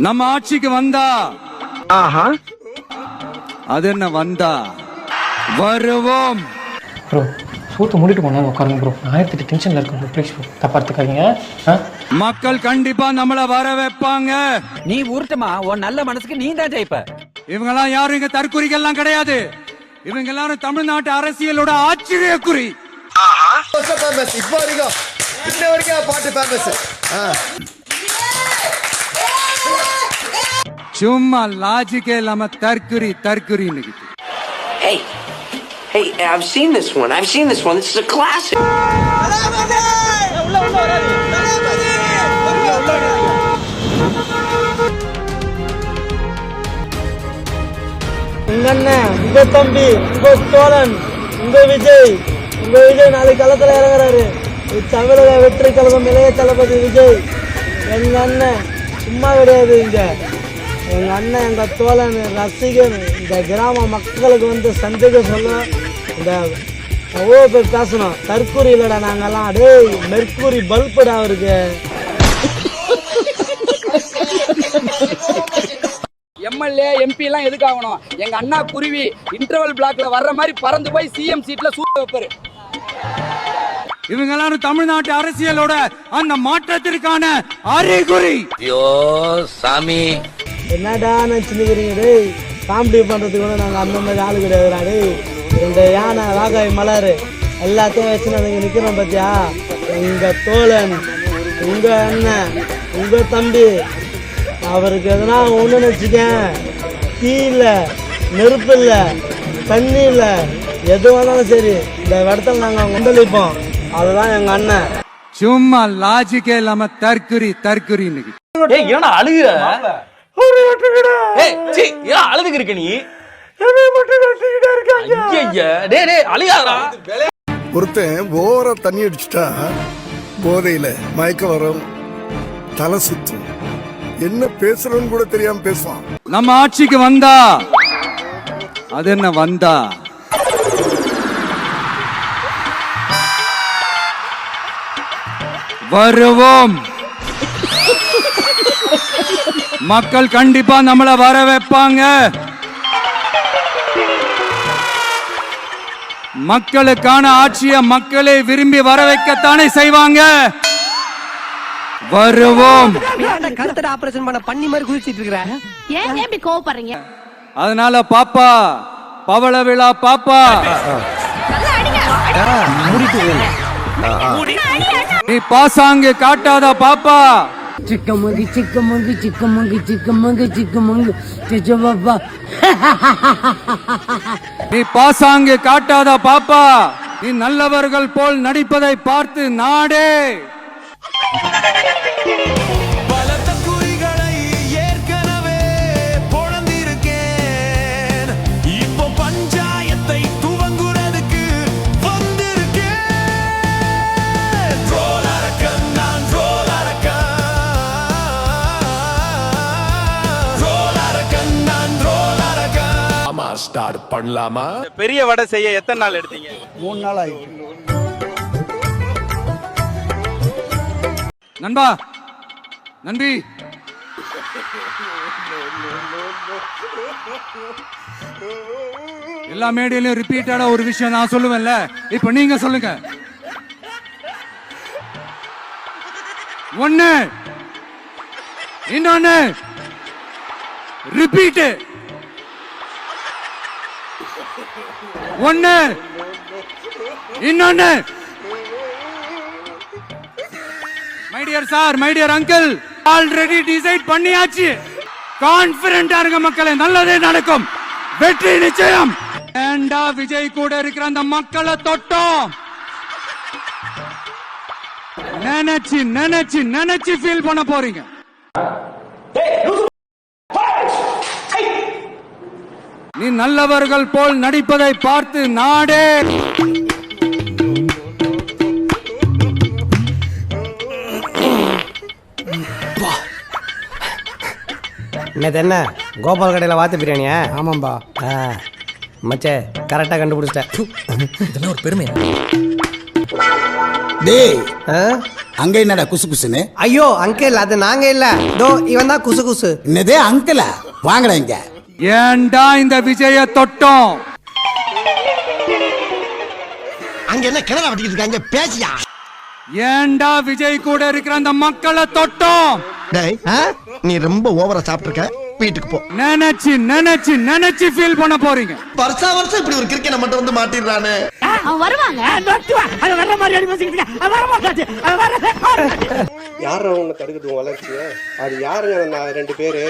நம்ம ஆட்சிக்கு வந்தா அது என்ன வந்தா வருவோம். ப்ரோ சூத்து மூடிட்டு போனா உட்காருங்க ப்ரோ. 1008 டென்ஷன்ல இருக்கேன் ப்ரோ. ப்ளீஸ் ப்ரோ தப்பா எடுத்துக்காதீங்க. மக்கள் கண்டிப்பா நம்மள வர வைப்பாங்க. நீ ஊர்ட்டமா உன் நல்ல மனசுக்கு நீ தான் ஜெயிப்ப. இவங்கெல்லாம் யாரும் இங்க தற்குறிகள்லாம் கிடையாது. இவங்க எல்லாரும் தமிழ்நாட்டு அரசியலோட ஆச்சரிய குறி. சும்மா லாஜிக்கே இல்லாம தற்குறி தற்குறின்னு. Hey, I've seen this one. This is a classic. உங்க அண்ணன், உங்க தம்பி, உங்க தோழன், உங்க விஜய் நாளைக்கு களத்துல இறங்குறாரு. தமிழக வெற்றி கழகம் இளைய தளபதி விஜய். எங்க அண்ணன் சும்மா கிடையாது. எங்க அண்ணன், எங்க தோழன், ரசிகன், இந்த கிராம மக்களுக்கு வந்து சந்தேகம் சொல்லணும். இந்த அவ்வளோ பேர் பேசணும். தற்கூரி இல்லடா நாங்கெல்லாம். டேய் மெர்க்குரி பல்புடா அவருக்கு. எம்எல்ஏ எம்பி எல்லாம் எதுக்கு ஆகணும்? எங்க அண்ணா குருவி இன்டர்வல் பிளாக்ல வர்ற மாதிரி பறந்து போய் சிஎம் சீட்ல சூத்த வைப்பாரு. இவங்க எல்லாரும் தமிழ்நாட்டு அரசியலோட அந்த மாற்றத்திற்கான அறிகுறி. ஐயோ சாமி, என்னடா நினைச்சுக்கிறீங்க? டேய் காமெடி பண்றதுக்கு கூட நாங்க அந்த மாதிரி ஆளு கிடையாதுடா. டேய் இந்த யானை வாகாய் மலர் எல்லாத்தையும் வச்சு நாங்க நிக்கிறோம் பாத்தியா? உங்க தோழன், உங்க அண்ணன், உங்க தம்பி, அவருக்கு எதனா ஒண்ணு நினைச்சுக்க. தீ இல்ல, நெருப்பு இல்ல, தண்ணி இல்ல, எது வேணாலும் சரி இந்த இடத்துல நாங்க கொந்தளிப்போம். அதுதான் எங்க அண்ணன். சும்மா லாஜிக்கே இல்லாம தற்குறி தற்குறின்னு. ஏன்னா அழுகுற அழுதுக்கு இருக்க நீ ஒருத்தன் ஓர தண்ணி அடிச்சுட்டா போதையில மயக்க வரும், தலை சுத்தும், என்ன பேசுறோன்னு கூட தெரியாம பேசுவான். நம்ம ஆட்சிக்கு வந்தா அது என்ன வந்தா வருவோம். மக்கள் கண்டிப்பா நம்மள வர வைப்பாங்க. மக்களுக்கான ஆட்சிய மக்களே விரும்பி வர வைக்கத்தானே செய்வாங்க. வருவோம். கழுத்தட ஆபரேஷன் பண்ண பண்ணி மாதிரி குதிச்சிட்டு இருக்கற. ஏன் இப்படி கோவப்படுறீங்க? அதனால பாப்பா பவள விழா பாப்பா நீ பாசாங்கு காட்டாத பாப்பா. சிக்கமங்கி சிக்கமங்கி சிக்கமங்கி சிக்கமங்கி சிக்கமங்கி சிச்சபாப்பா. நீ பாசாங்கு காட்டாத பாப்பா. நீ நல்லவர்கள் போல் நடிப்பதை பார்த்து நாடே ஸ்டார்ட் பண்ணலாமா? பெரிய வடை செய்ய எத்தனை நாள் எடுத்தீங்க? 3 நாள் ஆயிடுச்சு. நண்பா நண்பி, எல்லா மேடையிலும் ரிப்பீட்டடா ஒரு விஷயம் நான் சொல்லுவேன்ல, இப்ப நீங்க சொல்லுங்க. ஒண்ணு இன்னொன்னு ரிப்பீட். ஒண்ணு இன்னொன்னு. My dear sir, my dear uncle, already decide பண்ணியாச்சு. கான்பிடென்ட்டா இருக்க மக்களே, நல்லதே நடக்கும், வெற்றி நிச்சயம். ஏண்டா விஜய் கூட இருக்கிற அந்த மக்களை தொட்டோம். நினைச்சு நினைச்சு நினைச்சு ஃபீல் பண்ண போறீங்க. நீ நல்லவர்கள் போல் நடிப்பதை பார்த்து நாடே நேற்று என்ன கோபால் கடையில் வாத்து பிரியாணியா? ஆமாம்பா. மச்சே கரெக்டாக கண்டுபிடிச்சிட்டேன். இதெல்லாம் ஒரு பெருமை. டேய் அங்க என்னடா குசு குசுன்னு? ஐயோ அங்கிள் அது நாங்க இல்ல, தோ இவன் தான் குசு குசு. என்னதே அங்கிளா? வாங்கடா இங்க. ஏன்டா இந்த விஜய தொட்டோம்? அங்க என்ன கிணறு வட்டிக்கிட்டு இருக்காங்க, பேசியா? ஏன்டா விஜய் கூட இருக்கிற அந்த மக்களை தொட்டோம்? நீ ரொம்ப ஓவரா சாப்பிட்டுருக்க, வீட்டுக்கு போ. நினைச்சு நினைச்சு நினைச்சு ஃபீல் பண்ண போறீங்க. வருஷா வருஷம் இப்படி ஒரு கிரிக்கெட் மட்டும் வந்து மாட்டிடுறானே. வருவாங்க. யார் அவனை தடுக்குது வளர்ச்சிய? அது யாருங்க? நான் 2 பேரு.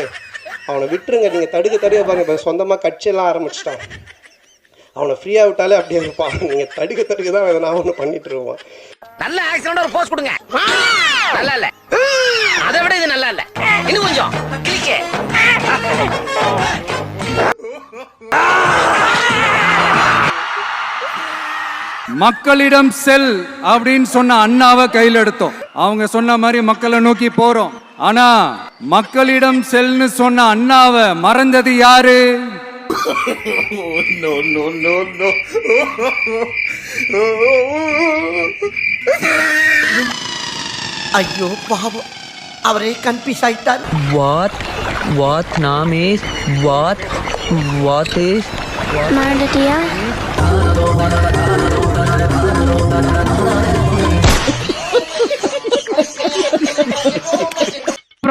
அவனை விட்டுருங்க, நீங்க தடுக்க பாருங்க. சொந்தமா கட்சியெல்லாம் ஆரம்பிச்சிட்டான். அவனை ஃப்ரீயா விட்டாலே அப்படியே இருப்பான். நீங்க தடுக்க தான் நான் ஒண்ணு பண்ணிட்டு இருவான். நல்ல ஆக்சனோட ஒரு போஸ்ட் கொடுங்க. நல்லா இல்ல, அதை விட இது நல்லா இல்ல. இன்னும் கொஞ்சம் கிளிக்கே. மக்களிடம் செல் அப்படின்னு சொன்ன அண்ணாவை கையில் எடுத்தோம். அவங்க சொன்ன மாதிரி மக்களை நோக்கி போறோம். ஆனா மக்களிடம் செல்னு சொன்ன அண்ணாவை மறந்தது யாரு? ஐயோ பாவம், அவரே கன்ஃபியூஸ் ஆயிட்டார். What name is what is மறந்துட்டியா?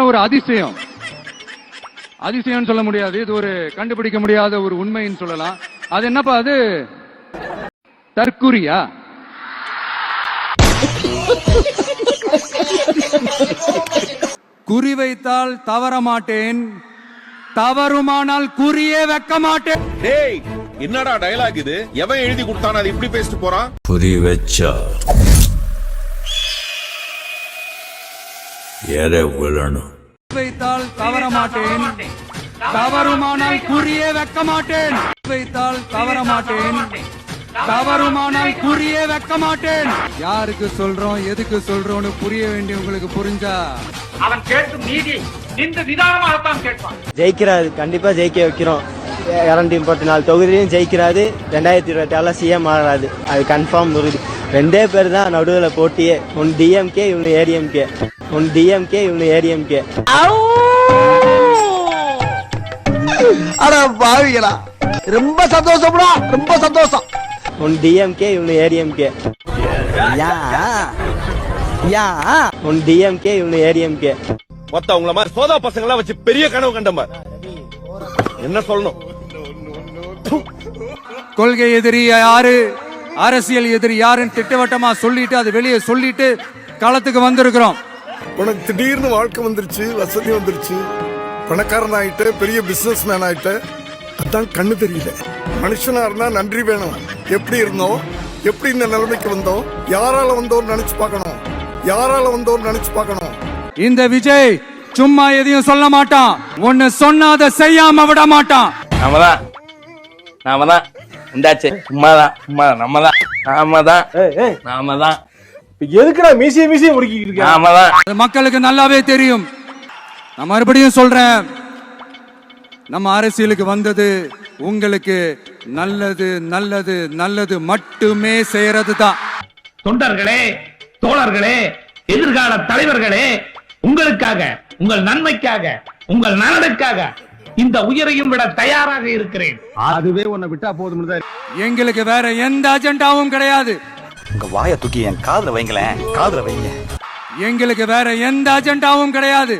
ஒரு அதிசயம் சொல்ல முடியாது, இது ஒரு கண்டுபிடிக்க முடியாத ஒரு உண்மைன்னு சொல்லலாம். அது என்னப்பா? அது தற்குறியா? குறி வைத்தால் தவற மாட்டேன், தவறுமானால் குறியே வைக்க மாட்டேன். டேய், என்னடா டயலாக் இது? எவன் எழுதி கொடுத்தானே அது இப்படி பேசிட்டு போறான்? புரி வச்சா எதை விழணும்? வைத்தால் தவற மாட்டேன், தவறுமானால் குறியே வைக்க மாட்டேன். வைத்தால் தவற மாட்டேன், தவறுமானால் குறியே வைக்க மாட்டேன். யாருக்கு சொல்றோம், எதுக்கு சொல்றோம்னு புரிய வேண்டிய உங்களுக்கு புரிஞ்சா அவன் கேட்கும் நீதி இந்த நிதானமாகத்தான் கேட்பான். ஜெயிக்கிறாரு, கண்டிப்பா ஜெயிக்க வைக்கிறோம். 234 தொகுதியிலையும் ஜெயிக்கிறாரு. 2026 சிஎம் ஆகிறாரு, அது கன்ஃபார்ம் உறுதி. 2 பேர் தான் நடுவில் போட்டியே. ஒன் டிஎம்கே, இவனு ஏடிஎம்கே. ஒன் டிஎம்கே, இவனு ஏடிஎம்கே. அட பாவிகளா, ரொம்ப சந்தோஷம்டா, ரொம்ப சந்தோஷம். ஒன் டிஎம்கே, இவனு ஏடிஎம்கே. ஒன் டிஎம்கே, இவனு ஏடிஎம்கே. மொத்த உங்கள மாதிரி சோதா பசங்க எல்லாம் வச்சு பெரிய கனவு கண்டமா. என்ன சொல்லணும்? கொள்கை எதிரி யாரு, அரசியல் எதிரி யாருன்னு திட்டவட்டமா சொல்லிட்டு அது வெளியே சொல்லிட்டு களத்துக்கு வந்திருக்கிறோம். உனக்கு திடீர்னு வாழ்க்கை வந்துருச்சு, வசதி வந்துருச்சு, பணக்காரன் ஆயிட்ட, பெரிய பிசினஸ் மேன் ஆயிட்ட, அதான் கண்ணு தெரியல. மனுஷனா இருந்தா நன்றி வேணும். எப்படி இருந்தோம், எப்படி இந்த நிலைமைக்கு வந்தோம், யாரால வந்தோம் நினைச்சு பார்க்கணும், யாரால வந்தோம் நினைச்சு பார்க்கணும். இந்த விஜய் சும்மா எதையும் சொல்ல மாட்டான், ஒன்னு சொன்னா அதை செய்யாம விட மாட்டான். நாம தான் இந்தாச்சு. சும்மாதான் நாம தான் எதுக்குடா மீசிய முடிக்கிட்டு இருக்க? அது மக்களுக்கு நல்லாவே தெரியும். நான் மறுபடியும் சொல்றேன், நம்ம அரசியலுக்கு வந்தது உங்களுக்கு நல்லது நல்லது நல்லது மட்டுமே செய்யறது தான். தொண்டர்களே, தோழர்களே, எதிர்கால தலைவர்களே, உங்களுக்காக, உங்கள் நன்மைக்காக, உங்கள் நலனுக்காக இந்த உயிரையும் விட தயாராக இருக்கிறேன். அதுவே உன்னை விட்டா போதும். எங்களுக்கு வேற எந்த அஜெண்டாவும் கிடையாது. உங்க வாயை தூக்கி என் காதுல வைங்களேன், காதுல வைங்க. எங்களுக்கு வேற எந்த அஜெண்டாவும் கிடையாது.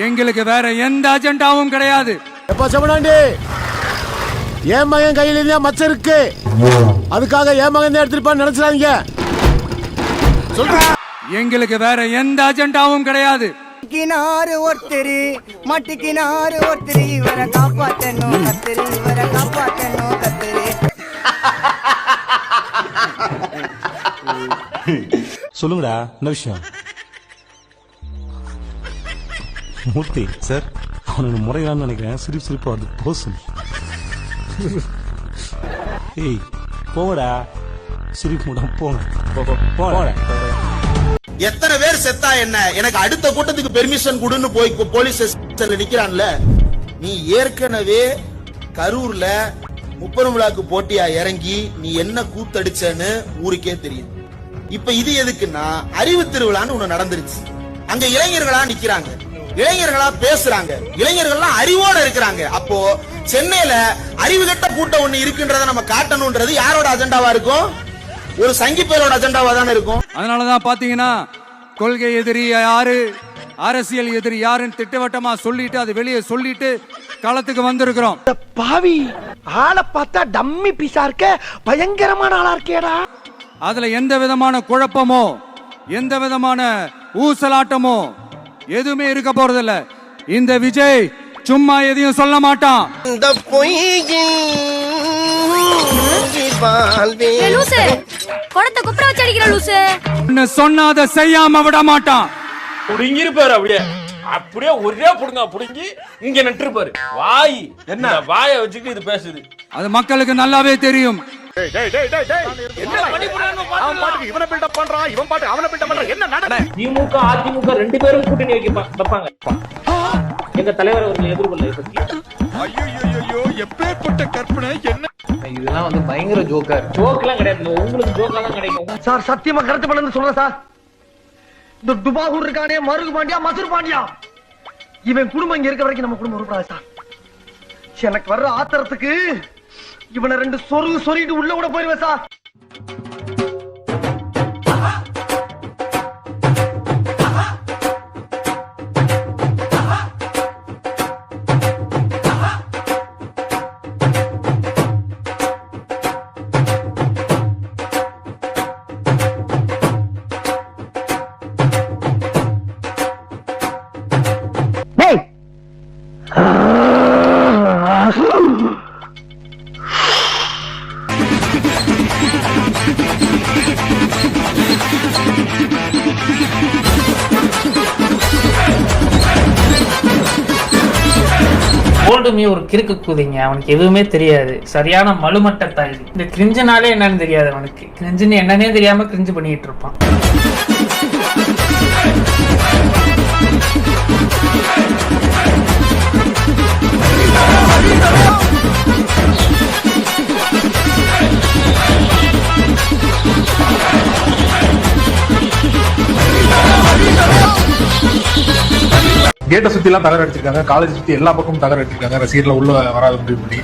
எங்களுக்கு வேற எந்த அஜெண்டாவும் கிடையாது. எப்ப செவனாண்டி, என் மகன் கையில தான் மச்சம் இருக்கு, அதுக்காக என் மகன் தான் எடுத்துருப்பான்னு நினைச்சாங்க. எங்களுக்கு வேற எந்த அஜெண்டாவும் கிடையாது. ஒருத்தரு மாட்டிக்கினாரு, ஒருத்தரு இவரை காப்பாத்தணும் கத்திரி, இவரை காப்பாத்தணும் கத்திரி. சொல்லுங்கடா, என்ன விஷயம்? மூர்த்தி சார், அவனுக்கு முறையான்னு நினைக்கிறேன். சிரிப்பா வந்து போசு. ஏய் போடா, சிரிப்பு மூடம் போங்க. எத்தனை பேர் செத்தா என்ன, எனக்கு அடுத்த கூட்டத்துக்கு பெர்மிஷன் கொடுன்னு போய் போலீஸ் ஸ்டேஷன்ல நிக்கிறான்ல. நீ ஏற்கனவே கரூர்ல முப்பெரும் விழாக்கு போட்டியா இறங்கி நீ என்ன கூத்தடிச்சன்னு ஊருக்கே தெரியும். இப்ப இது எதுக்குன்னா அறிவு திருவிழான்னு ஒண்ணு நடந்துருச்சு. அங்க இளைஞர்களா நிக்கிறாங்க, இளைஞர்களா பேசுறாங்க, இளைஞர்கள்லாம் அறிவோட இருக்கிறாங்க. அப்போ சென்னையில அறிவு கட்ட கூட்டம் ஒண்ணு இருக்குன்றத நம்ம காட்டணும்ன்றது யாரோட அஜெண்டாவா இருக்கும்? ஒரு சங்கி பேரோட அஜெண்டாவா தானே இருக்கும். அதனாலதான் பாத்தீங்கன்னா கொள்கை எதிரி யாரு, அரசியல் எதிரி யாருன்னு திட்டவட்டமா சொல்லிட்டு அது வெளியே சொல்லிட்டு களத்துக்கு வந்திருக்கிறோம். பாவி ஆளை பார்த்தா டம்மி பீஸா இருக்க, பயங்கரமான ஆளா இருக்கேடா. அதுல எந்த விதமான குழப்பமோ எந்த விதமான ஊசலாட்டமோ எதுவுமே இருக்க போறதில்ல. இந்த விஜய் சும்மா எதையும் சொல்ல மாட்டான். இந்த குடத்தை குப்புற வச்சு அடிக்கிற லூசு. சொன்ன அதை செய்யாம விட மாட்டான். புடுங்கிருப்பாரு அப்படியே அப்படியே ஒரே புடுங்க புடுங்கி இங்க நட்டுருப்பாரு. வாய் என்ன வாயை வச்சுக்கிட்டு இது பேசுது, அது மக்களுக்கு நல்லாவே தெரியும். திமுக அதிமுக ரெண்டு பேரும் கூட்டணி வைப்பாங்க. எங்க தலைவர் அவர்கள் எதிர்கொள்ள எப்பேற்பட்ட கற்பனை என்ன இதெல்லாம் வந்து பயங்கர ஜோக்கர். ஜோக்கெல்லாம் கிடையாது, உங்களுக்கு ஜோக்கா தான் கிடைக்கும் சார். சத்தியமா கருத்து பண்ணு சொல்றேன் சார். இந்த துபாகூர் இருக்கானே, மருகு பாண்டியா, மசூர் பாண்டியா, இவன் குடும்பம் இங்க இருக்க வரைக்கும் நம்ம குடும்பம் உருப்படாது சார். எனக்கு வர்ற ஆத்திரத்துக்கு இவனை 2 சொருகிட்டு உள்ள கூட போயிருவேன் சார். ஓல்டுமே ஒரு கிறுக்கு கூதிங்க, அவனுக்கு எதுவுமே தெரியாது, சரியான மலுமட்ட தாய். இந்த கிரிஞ்சனாலே என்னன்னு தெரியாது அவனுக்கு, கிரிஞ்சுன்னு என்னன்னே தெரியாம கிரிஞ்சு பண்ணிட்டு இருப்பான். கேட்டை சுத்தி எல்லாம் தகர அடிச்சிருக்காங்க, காலேஜ் சுத்தி எல்லா பக்கமும் தகர அடிச்சிருக்காங்க, ரசிகர்ல உள்ள வராது முடிவு.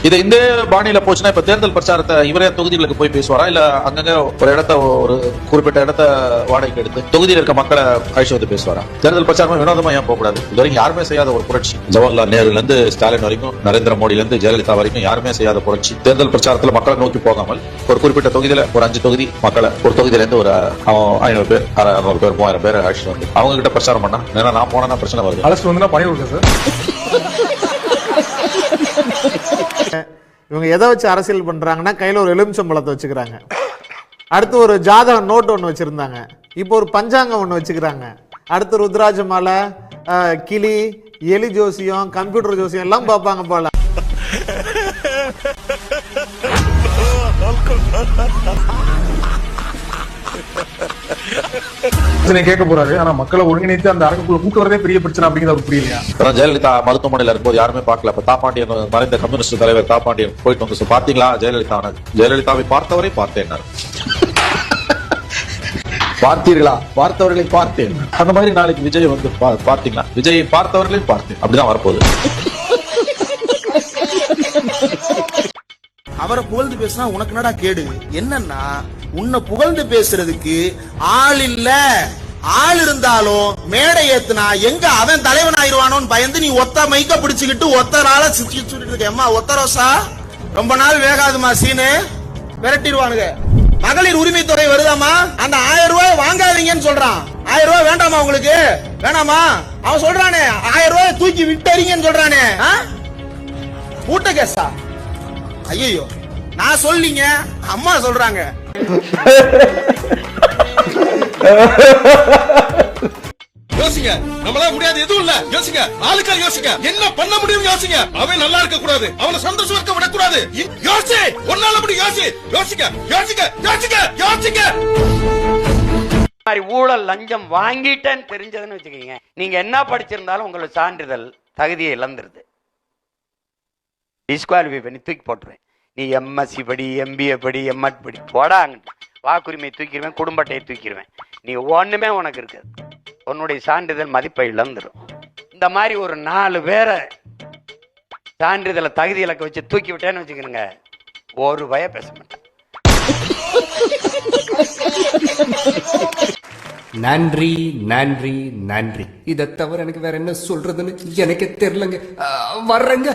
இது இந்த பாணியில போச்சுன்னா இப்ப தேர்தல் பிரச்சாரத்தை இவரே தொகுதிகளுக்கு போய் பேசுவாரா, இல்ல அங்கங்க ஒரு இடத்த ஒரு குறிப்பிட்ட இடத்த வாடகைக்கு எடுத்து தொகுதியில் இருக்க மக்களை அழைச்சு வந்து பேசுவாரா? தேர்தல் பிரச்சாரமா வினோதமா ஏன் போகக்கூடாது? இது வரைக்கும் யாருமே செய்யாத ஒரு புரட்சி. ஜவஹர்லால் நேருல இருந்து ஸ்டாலின் வரைக்கும், நரேந்திர மோடியில இருந்து ஜெயலலிதா வரைக்கும் யாருமே செய்யாத புரட்சி. தேர்தல் பிரச்சாரத்துல மக்களை நோக்கி போகாமல் ஒரு குறிப்பிட்ட தொகுதியில ஒரு 5 தொகுதி மக்களை ஒரு தொகுதியில இருந்து ஒரு 500 பேர் 600 பேர் 3000 பேர் அழைச்சிட்டு வந்து அவங்க கிட்ட பிரச்சாரம் பண்ணா, ஏன்னா நான் போனா பிரச்சனை வருது. அழைச்சிட்டு வந்து பண்ணி கொடுங்க சார். இவங்க எதை வச்சு அரசியல் பண்றாங்கன்னா, கையில ஒரு எலுமிச்சம்பழத்தை வச்சுக்கிறாங்க, அடுத்து ஒரு ஜாதக நோட் ஒன்று வச்சிருந்தாங்க, இப்போ ஒரு பஞ்சாங்கம் ஒன்று வச்சுக்கிறாங்க, அடுத்து ருத்ராஜ மாலை, கிளி, எலி ஜோசியம், கம்ப்யூட்டர் ஜோசியம் எல்லாம் பார்ப்பாங்க போல. கேட்க போறாரு, ஆனா மக்களை ஒருங்கிணைத்து அந்த அரங்குக்குள்ள கூட்டு வரதே பெரிய பிரச்சனை அப்படிங்கிறது புரியலையா? ஜெயலலிதா மருத்துவமனையில இருக்கும்போது யாருமே பார்க்கல. இப்ப தாப்பாண்டியன் மறைந்த கம்யூனிஸ்ட் தலைவர் தாப்பாண்டியன் போயிட்டு வந்து பாத்தீங்களா ஜெயலலிதாவை பார்த்தவரை பார்த்தேன், பார்த்தீர்களா பார்த்தவர்களை பார்த்தேன். அந்த மாதிரி நாளைக்கு விஜய் வந்து பார்த்தீங்களா விஜயை பார்த்தவர்களையும் பார்த்தேன், அப்படிதான் வரப்போகுது. அவரை புகழ்ந்து பேசினா உனக்கு என்னடா கேடு? என்னன்னா உன்னை புகழ்ந்து பேசுறதுக்கு ஆள் இல்ல, ஆள் இருந்தாலும் மேடை ஏத்துனா எங்க அவன் தலைவன் ஆயிருவானோன்னு பயந்து நீ ஒத்த மைக்க பிடிச்சுக்கிட்டு ஒத்த நாள சுத்திட்டு இருக்க. அம்மா ஒத்த ரோசா ரொம்ப நாள் வேகாதுமா, சீனு விரட்டிடுவானுங்க. மகளிர் உரிமை தொகை வருதாமா, அந்த 1000 ரூபாய் வாங்காதீங்கன்னு சொல்றான். 1000 ரூபாய் வேண்டாமா உங்களுக்கு? வேணாமா? அவன் சொல்றானே 1000 ரூபாய் தூக்கி விட்டறீங்கன்னு சொல்றானே, கூட்ட கேசா? ஐயோ நான் சொல்லீங்க, அம்மா சொல்றாங்க. யோசிங்க, நம்மளால முடியாது எதுவும் இல்ல. யோசிங்க, ஆளுக்கா யோசிங்க, என்ன பண்ண முடியும் யோசிங்க. அவன் நல்லா இருக்க கூடாது, அவனை சந்தோஷமா இருக்க விடக்கூடாது. யோசி, ஒன்னால அப்படி யோசி. யோசிங்க யோசிங்க யோசிங்க யோசிங்க. ஊழல் லஞ்சம் வாங்கிட்டேன்னு தெரிஞ்சதுன்னு வச்சுக்கீங்க, நீங்க என்ன படிச்சிருந்தாலும் உங்களுக்கு சான்றிதழ் தகுதியை இழந்துருது, டிஸ்குவாலிஃபை பண்ணி தூக்கி போட்டுருவேன். நீ எம்எஸ்சி படி, எம்பிஏ படி, எம்எட் படி, போடா அங்கிட்டு. வாக்குரிமை தூக்கிடுவேன், குடும்பத்தையை தூக்கிடுவேன். நீ ஒண்ணுமே உனக்கு இருக்காது. உன்னுடைய சான்றிதழ் மதிப்பை இழந்துடும். இந்த மாதிரி ஒரு 4 பேரை சான்றிதழை தகுதி இலக்க வச்சு தூக்கி விட்டேன்னு வச்சுக்கணுங்க, ஒரு பய பேச மாட்டேன். நன்றி நன்றி நன்றி. இதை தவிர எனக்கு வேற என்ன சொல்றதுன்னு எனக்கு தெரியலங்க. வர்றேங்க.